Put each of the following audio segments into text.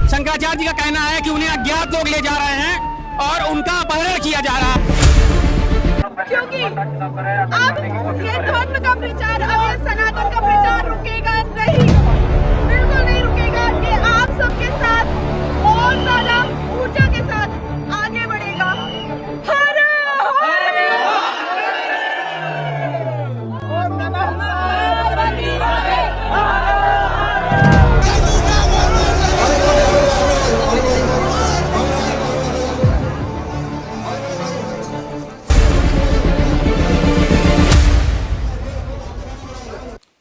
शंकराचार्य जी का कहना है कि उन्हें अज्ञात लोग ले जा रहे हैं और उनका अपहरण किया जा रहा है, क्योंकि अब ये धर्म का प्रचार, अब ये सनातन का प्रचार रुकेगा नहीं, बिल्कुल नहीं रुकेगा। ये आप सबके साथ और ज्यादा ऊर्जा के साथ आगे बढ़ेगा। हर ओम नमः पार्वती।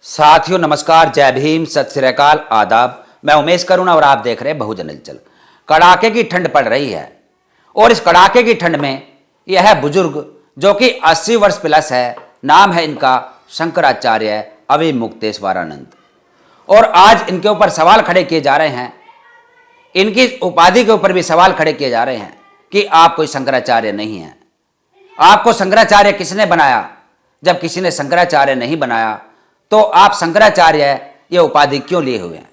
साथियों नमस्कार, जय भीम, सत श्री अकाल, आदाब। मैं उमेश करुणा और आप देख रहे हैं बहुजन हलचल। कड़ाके की ठंड पड़ रही है और इस कड़ाके की ठंड में यह बुजुर्ग जो कि 80 वर्ष प्लस है, नाम है इनका शंकराचार्य अविमुक्तेश्वरानंद, और आज इनके ऊपर सवाल खड़े किए जा रहे हैं, इनकी उपाधि के ऊपर भी सवाल खड़े किए जा रहे हैं कि आप कोई शंकराचार्य नहीं हैं। आपको शंकराचार्य किसने बनाया? जब किसी ने शंकराचार्य नहीं बनाया तो आप शंकराचार्य ये उपाधि क्यों लिए हुए हैं?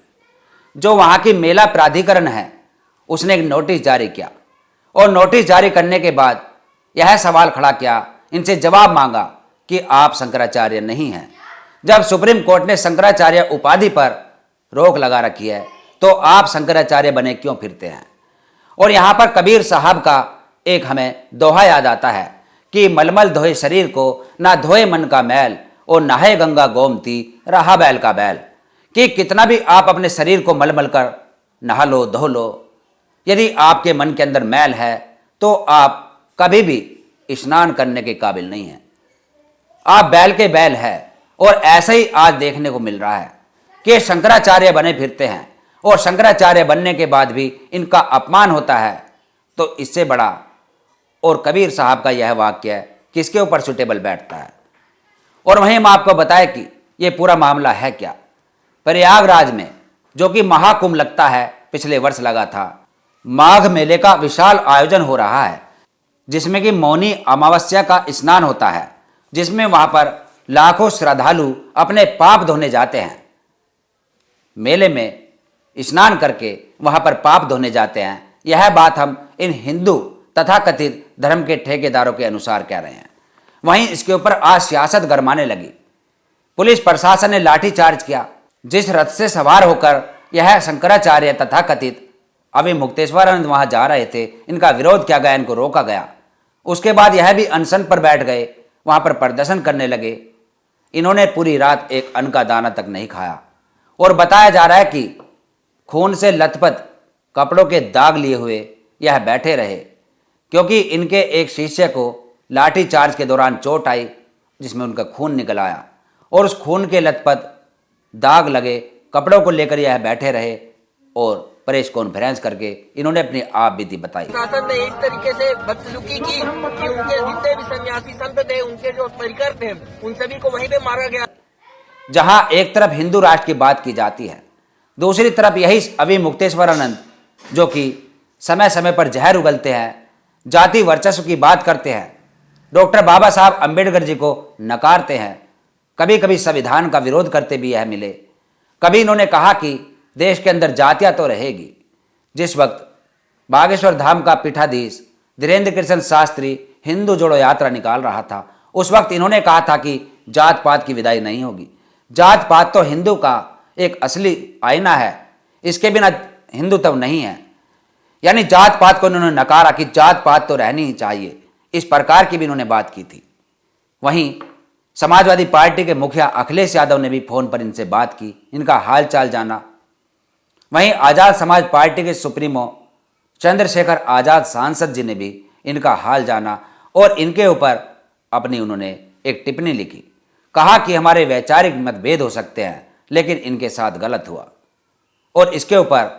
जो वहाँ की मेला प्राधिकरण है उसने एक नोटिस जारी किया और नोटिस जारी करने के बाद यह सवाल खड़ा किया, इनसे जवाब मांगा कि आप शंकराचार्य नहीं हैं। जब सुप्रीम कोर्ट ने शंकराचार्य उपाधि पर रोक लगा रखी है तो आप शंकराचार्य बने क्यों फिरते हैं? और यहाँ पर कबीर साहब का एक हमें दोहा याद आता है कि मलमल धोए शरीर को, ना धोए मन का मैल, और नहाए गंगा गोमती, रहा बैल का बैल। कि कितना भी आप अपने शरीर को मलमल कर नहा लो, धो लो, यदि आपके मन के अंदर मैल है तो आप कभी भी स्नान करने के काबिल नहीं हैं। आप बैल के बैल है। और ऐसा ही आज देखने को मिल रहा है कि शंकराचार्य बने फिरते हैं और शंकराचार्य बनने के बाद भी इनका अपमान होता है। तो इससे बड़ा और कबीर साहब का यह वाक्य किसके ऊपर सुटेबल बैठता है? और वहीं हम आपको बताएं कि ये पूरा मामला है क्या। प्रयागराज में जो कि महाकुंभ लगता है, पिछले वर्ष लगा था, माघ मेले का विशाल आयोजन हो रहा है, जिसमें कि मौनी अमावस्या का स्नान होता है, जिसमें वहां पर लाखों श्रद्धालु अपने पाप धोने जाते हैं। मेले में स्नान करके वहां पर पाप धोने जाते हैं। यह बात हम इन हिंदू तथाकथित धर्म के ठेकेदारों के अनुसार कह रहे हैं। वहीं इसके ऊपर आज सियासत गरमाने लगी। पुलिस प्रशासन ने लाठीचार्ज किया। जिस रथ से सवार होकर यह शंकराचार्य तथाकथित अविमुक्तेश्वरानंद वहां जा रहे थे, इनका विरोध किया गया, इनको रोका गया। उसके बाद यह भी अनशन पर बैठ गए, वहां पर प्रदर्शन करने लगे। इन्होंने पूरी रात एक अन्न का दाना तक नहीं खाया और बताया जा रहा है कि खून से लथपथ कपड़ों के दाग लिए हुए यह बैठे रहे, क्योंकि इनके एक शिष्य को लाठी चार्ज के दौरान चोट आई, जिसमें उनका खून निकल आया और उस खून के लथपथ दाग लगे कपड़ों को लेकर यह बैठे रहे और प्रेस कॉन्फ्रेंस करके इन्होंने अपनी आप बीती बताई। शासन ने इस तरीके से बदसलूकी की कि उनके जितने भी सन्यासी संत थे, उनके जो परिकर थे, उन सभी को वहीं पे मारा गया। जहां एक तरफ हिंदू राष्ट्र की बात की जाती है, दूसरी तरफ यही अविमुक्तेश्वरानंद जो कि समय समय पर जहर उगलते हैं, जाति वर्चस्व की बात करते हैं, डॉक्टर बाबा साहब अंबेडकर जी को नकारते हैं, कभी कभी संविधान का विरोध करते भी यह मिले। कभी इन्होंने कहा कि देश के अंदर जातियां तो रहेगी। जिस वक्त बागेश्वर धाम का पीठाधीश धीरेन्द्र कृष्ण शास्त्री हिंदू जोड़ो यात्रा निकाल रहा था, उस वक्त इन्होंने कहा था कि जात पात की विदाई नहीं होगी। जात पात तो हिंदू का एक असली आईना है, इसके बिना हिंदुत्व नहीं है। यानी जात पात को इन्होंने नकारा कि जात पात तो रहनी ही चाहिए, इस प्रकार की भी इन्होंने बात की थी। वहीं समाजवादी पार्टी के मुखिया अखिलेश यादव ने भी फोन पर इनसे बात की, इनका हालचाल जाना। वहीं आजाद समाज पार्टी के सुप्रीमो चंद्रशेखर आजाद सांसद जी ने भी इनका हाल जाना और इनके ऊपर अपनी उन्होंने एक टिप्पणी लिखी। कहा कि हमारे वैचारिक मतभेद हो सकते हैं, लेकिन इनके साथ गलत हुआ। और इसके ऊपर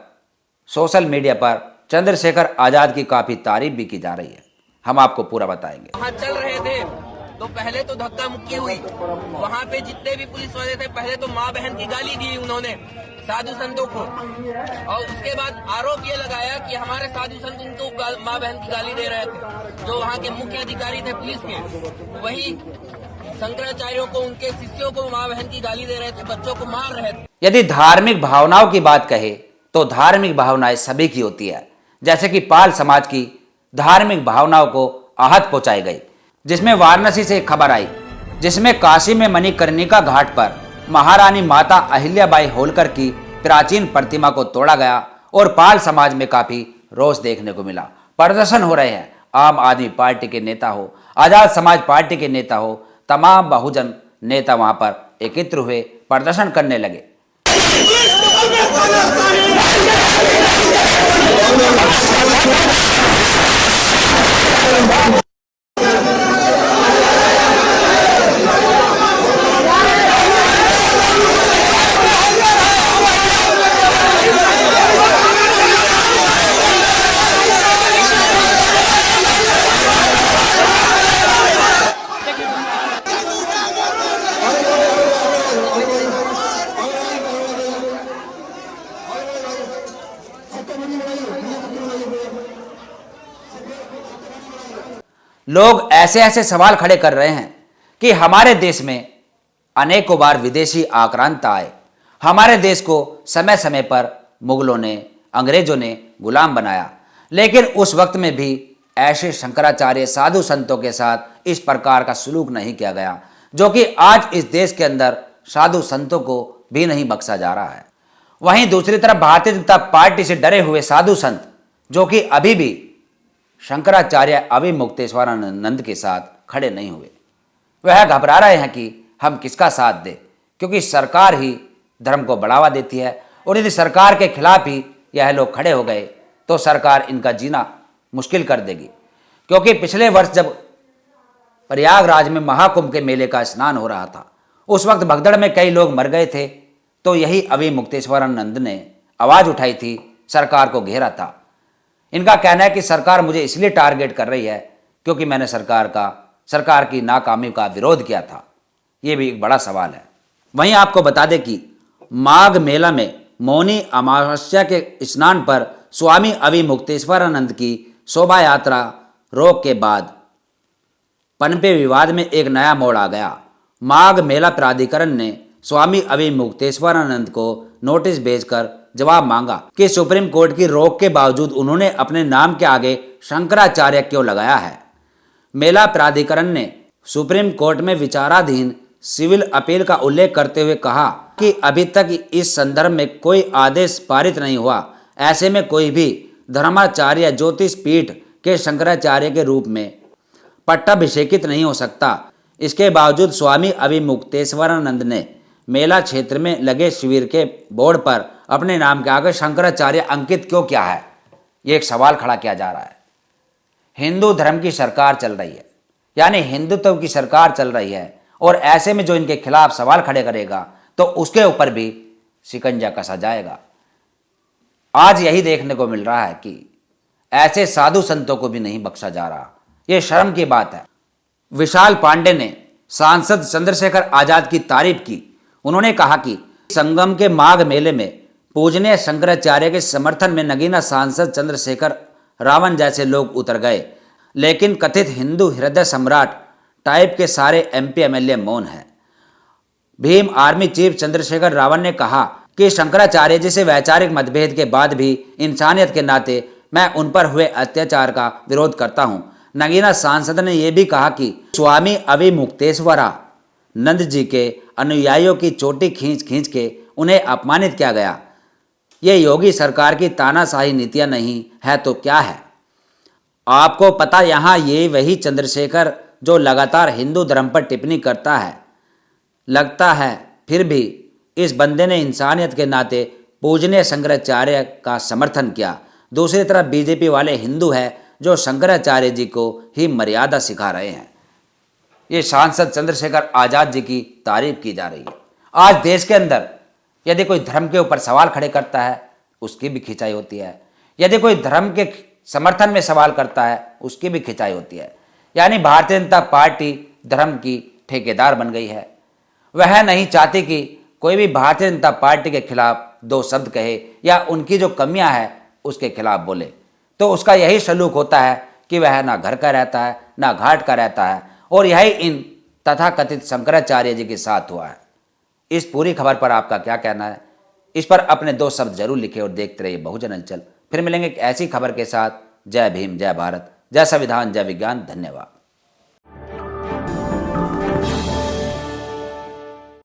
सोशल मीडिया पर चंद्रशेखर आजाद की काफी तारीफ भी की जा रही है। हम आपको पूरा बताएंगे। वहाँ चल रहे थे तो पहले तो धक्का मुक्की हुई, वहाँ पे जितने भी पुलिस वाले थे पहले तो माँ बहन की गाली दी उन्होंने साधु संतों को, और उसके बाद आरोप ये लगाया कि हमारे साधु संत उनको माँ बहन की गाली दे रहे थे, जो वहाँ के मुख्य अधिकारी थे पुलिस के। वही शंकराचार्यों को, उनके शिष्यों को माँ बहन की गाली दे रहे थे, बच्चों को मार रहे थे। यदि धार्मिक भावनाओं की बात कहे तो धार्मिक भावनाएं सभी की होती है। जैसे कि पाल समाज की धार्मिक भावनाओं को आहत पहुंचाई गई, जिसमें वाराणसी से एक खबर आई जिसमें काशी में मणिकर्णिका घाट पर महारानी माता अहिल्याबाई होलकर की प्राचीन प्रतिमा को तोड़ा गया और पाल समाज में काफी रोष देखने को मिला। प्रदर्शन हो रहे हैं। आम आदमी पार्टी के नेता हो, आजाद समाज पार्टी के नेता हो, तमाम बहुजन नेता वहां पर एकत्र हुए प्रदर्शन करने लगे। लोग ऐसे ऐसे सवाल खड़े कर रहे हैं कि हमारे देश में अनेकों बार विदेशी आक्रांता आए, हमारे देश को समय समय पर मुगलों ने, अंग्रेजों ने गुलाम बनाया, लेकिन उस वक्त में भी ऐसे शंकराचार्य साधु संतों के साथ इस प्रकार का सलूक नहीं किया गया, जो कि आज इस देश के अंदर साधु संतों को भी नहीं बख्शा जा रहा है। वहीं दूसरी तरफ भारतीय जनता पार्टी से डरे हुए साधु संत, जो कि अभी भी शंकराचार्य अविमुक्तेश्वरानंद के साथ खड़े नहीं हुए, वह घबरा रहे हैं कि हम किसका साथ दें, क्योंकि सरकार ही धर्म को बढ़ावा देती है और यदि सरकार के खिलाफ ही यह लोग खड़े हो गए तो सरकार इनका जीना मुश्किल कर देगी। क्योंकि पिछले वर्ष जब प्रयागराज में महाकुंभ के मेले का स्नान हो रहा था, उस वक्त भगदड़ में कई लोग मर गए थे, तो यही अविमुक्तेश्वरानंद ने आवाज उठाई थी, सरकार को घेरा था। इनका कहना है कि सरकार मुझे इसलिए टारगेट कर रही है क्योंकि मैंने सरकार की नाकामी का विरोध किया था। ये भी एक बड़ा सवाल है। वहीं आपको बता दें कि माघ मेला में मौनी अमावस्या के स्नान पर स्वामी अविमुक्तेश्वरानंद की शोभा यात्रा रोक के बाद पनपे विवाद में एक नया मोड़ आ गया। माघ मेला प्राधिकरण ने स्वामी अविमुक्तेश्वरानंद को नोटिस भेजकर जवाब मांगा कि सुप्रीम कोर्ट की रोक के बावजूद उन्होंने अपने नाम के आगे शंकराचार्य क्यों लगाया है। मेला प्राधिकरण ने सुप्रीम कोर्ट में विचाराधीन सिविल अपील का उल्लेख करते हुए कहा कि अभी तक इस संदर्भ में कोई आदेश पारित नहीं हुआ। ऐसे में कोई भी धर्माचार्य ज्योतिष पीठ के शंकराचार्य के रूप में पट्टाभिषेकित नहीं हो सकता। इसके बावजूद स्वामी अविमुक्तेश्वरानंद ने मेला क्षेत्र में लगे शिविर के बोर्ड पर अपने नाम के आगे शंकराचार्य अंकित क्यों किया है, ये एक सवाल खड़ा किया जा रहा है। हिंदू धर्म की सरकार चल रही है, यानी हिंदुत्व की सरकार चल रही है, और ऐसे में जो इनके खिलाफ सवाल खड़े करेगा तो उसके ऊपर भी शिकंजा कसा जाएगा। आज यही देखने को मिल रहा है कि ऐसे साधु संतों को भी नहीं बख्शा जा रहा। ये शर्म की बात है। विशाल पांडे ने सांसद चंद्रशेखर आजाद की तारीफ की। उन्होंने कहा कि संगम के माघ मेले में पूजनीय शंकराचार्य के समर्थन में नगीना सांसद चंद्रशेखर रावण जैसे लोग उतर गए, लेकिन कथित हिंदू हृदय सम्राट टाइप के सारे एमपी एमएलए मौन हैं। भीम आर्मी चीफ चंद्रशेखर रावण ने कहा कि शंकराचार्य जी से वैचारिक मतभेद के बाद भी इंसानियत के नाते मैं उन पर हुए अत्याचार का विरोध करता हूं। नगीना सांसद ने यह भी कहा कि स्वामी अविमुक्तेश्वरानंद जी के अनुयायियों की चोटी खींच खींच के उन्हें अपमानित किया गया। ये योगी सरकार की तानाशाही नीतियां नहीं है तो क्या है। आपको पता यहाँ ये वही चंद्रशेखर जो लगातार हिंदू धर्म पर टिप्पणी करता है। लगता है फिर भी इस बंदे ने इंसानियत के नाते पूजनीय शंकराचार्य का समर्थन किया। दूसरी तरफ बीजेपी वाले हिंदू है जो शंकराचार्य जी को ही मर्यादा सिखा रहे हैं। ये सांसद चंद्रशेखर आजाद जी की तारीफ की जा रही है। आज देश के अंदर यदि कोई धर्म के ऊपर सवाल खड़े करता है उसकी भी खिंचाई होती है, यदि कोई धर्म के समर्थन में सवाल करता है उसकी भी खिंचाई होती है। यानी भारतीय जनता पार्टी धर्म की ठेकेदार बन गई है। वह नहीं चाहती कि कोई भी भारतीय जनता पार्टी के खिलाफ दो शब्द कहे या उनकी जो कमियां हैं उसके खिलाफ बोले, तो उसका यही सलूक होता है कि वह ना घर का रहता है ना घाट का रहता है, और यही इन तथा कथित शंकराचार्य जी के साथ हुआ है। इस पूरी खबर पर आपका क्या कहना है, इस पर अपने 2 शब्द जरूर लिखें और देखते रहिए बहुजन हलचल। फिर मिलेंगे एक ऐसी खबर के साथ। जय भीम, जय भारत, जय संविधान, जय विज्ञान। धन्यवाद।